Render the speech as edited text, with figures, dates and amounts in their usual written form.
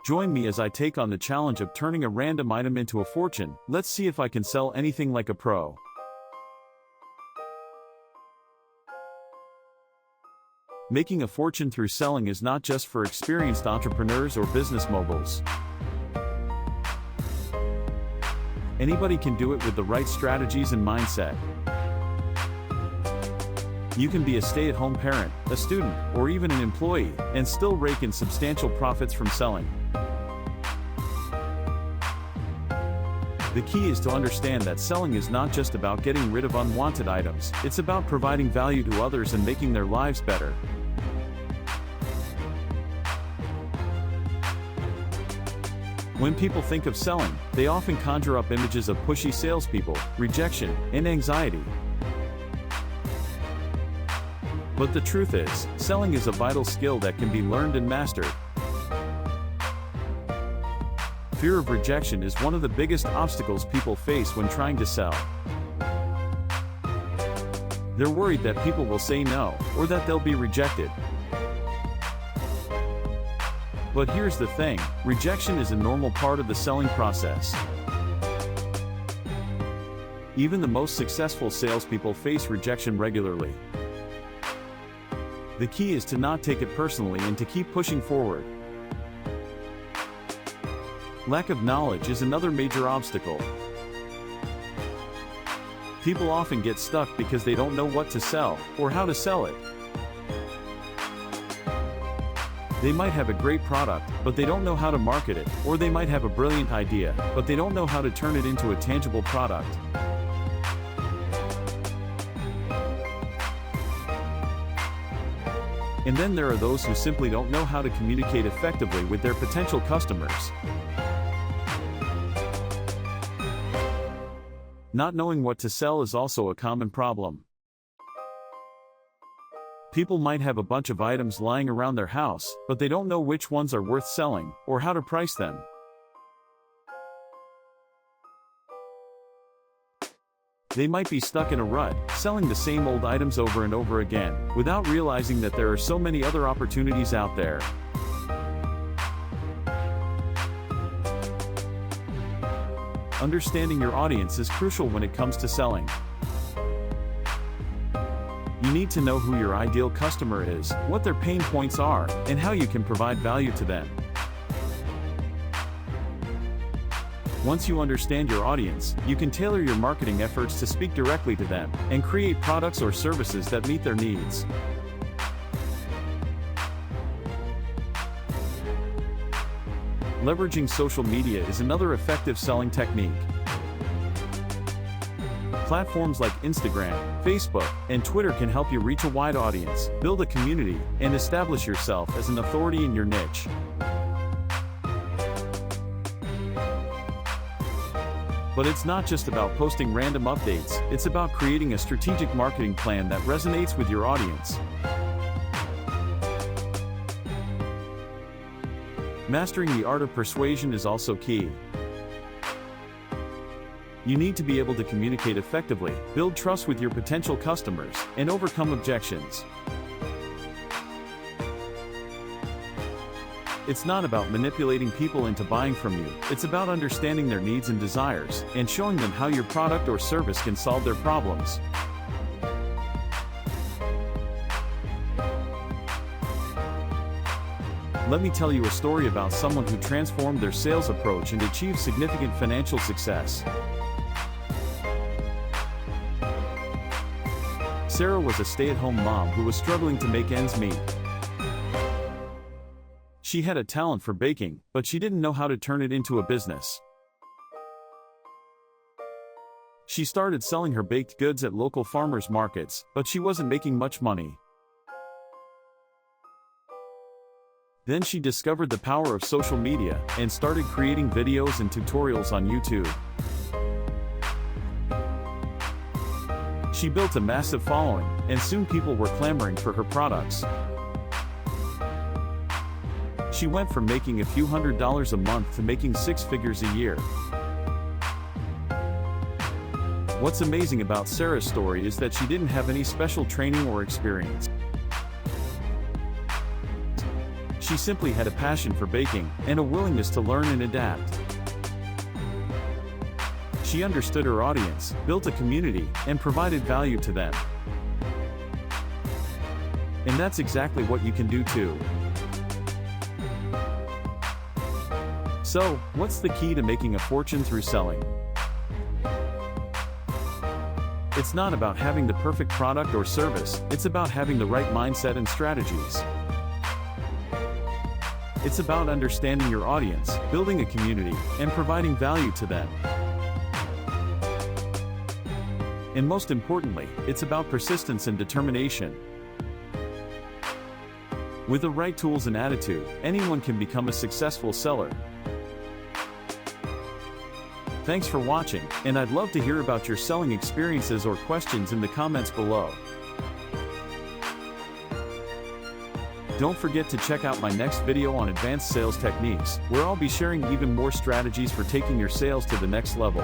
Join me as I take on the challenge of turning a random item into a fortune. Let's see if I can sell anything like a pro. Making a fortune through selling is not just for experienced entrepreneurs or business moguls. Anybody can do it with the right strategies and mindset. You can be a stay-at-home parent, a student, or even an employee, and still rake in substantial profits from selling. The key is to understand that selling is not just about getting rid of unwanted items, it's about providing value to others and making their lives better. When people think of selling, they often conjure up images of pushy salespeople, rejection, and anxiety. But the truth is, selling is a vital skill that can be learned and mastered. Fear of rejection is one of the biggest obstacles people face when trying to sell. They're worried that people will say no, or that they'll be rejected. But here's the thing, rejection is a normal part of the selling process. Even the most successful salespeople face rejection regularly. The key is to not take it personally and to keep pushing forward. Lack of knowledge is another major obstacle. People often get stuck because they don't know what to sell, or how to sell it. They might have a great product, but they don't know how to market it, or they might have a brilliant idea, but they don't know how to turn it into a tangible product. And then there are those who simply don't know how to communicate effectively with their potential customers. Not knowing what to sell is also a common problem. People might have a bunch of items lying around their house, but they don't know which ones are worth selling, or how to price them. They might be stuck in a rut, selling the same old items over and over again, without realizing that there are so many other opportunities out there. Understanding your audience is crucial when it comes to selling. You need to know who your ideal customer is, what their pain points are, and how you can provide value to them. Once you understand your audience, you can tailor your marketing efforts to speak directly to them, and create products or services that meet their needs. Leveraging social media is another effective selling technique. Platforms like Instagram, Facebook, and Twitter can help you reach a wide audience, build a community, and establish yourself as an authority in your niche. But it's not just about posting random updates, it's about creating a strategic marketing plan that resonates with your audience. Mastering the art of persuasion is also key. You need to be able to communicate effectively, build trust with your potential customers, and overcome objections. It's not about manipulating people into buying from you, it's about understanding their needs and desires, and showing them how your product or service can solve their problems. Let me tell you a story about someone who transformed their sales approach and achieved significant financial success. Sarah was a stay-at-home mom who was struggling to make ends meet. She had a talent for baking, but she didn't know how to turn it into a business. She started selling her baked goods at local farmers markets, but she wasn't making much money. Then she discovered the power of social media, and started creating videos and tutorials on YouTube. She built a massive following, and soon people were clamoring for her products. She went from making a few $100s a month to making six figures a year. What's amazing about Sarah's story is that she didn't have any special training or experience. She simply had a passion for baking, and a willingness to learn and adapt. She understood her audience, built a community, and provided value to them. And that's exactly what you can do too. So, what's the key to making a fortune through selling? It's not about having the perfect product or service, it's about having the right mindset and strategies. It's about understanding your audience, building a community, and providing value to them. And most importantly, it's about persistence and determination. With the right tools and attitude, anyone can become a successful seller. Thanks for watching, and I'd love to hear about your selling experiences or questions in the comments below. Don't forget to check out my next video on advanced sales techniques, where I'll be sharing even more strategies for taking your sales to the next level.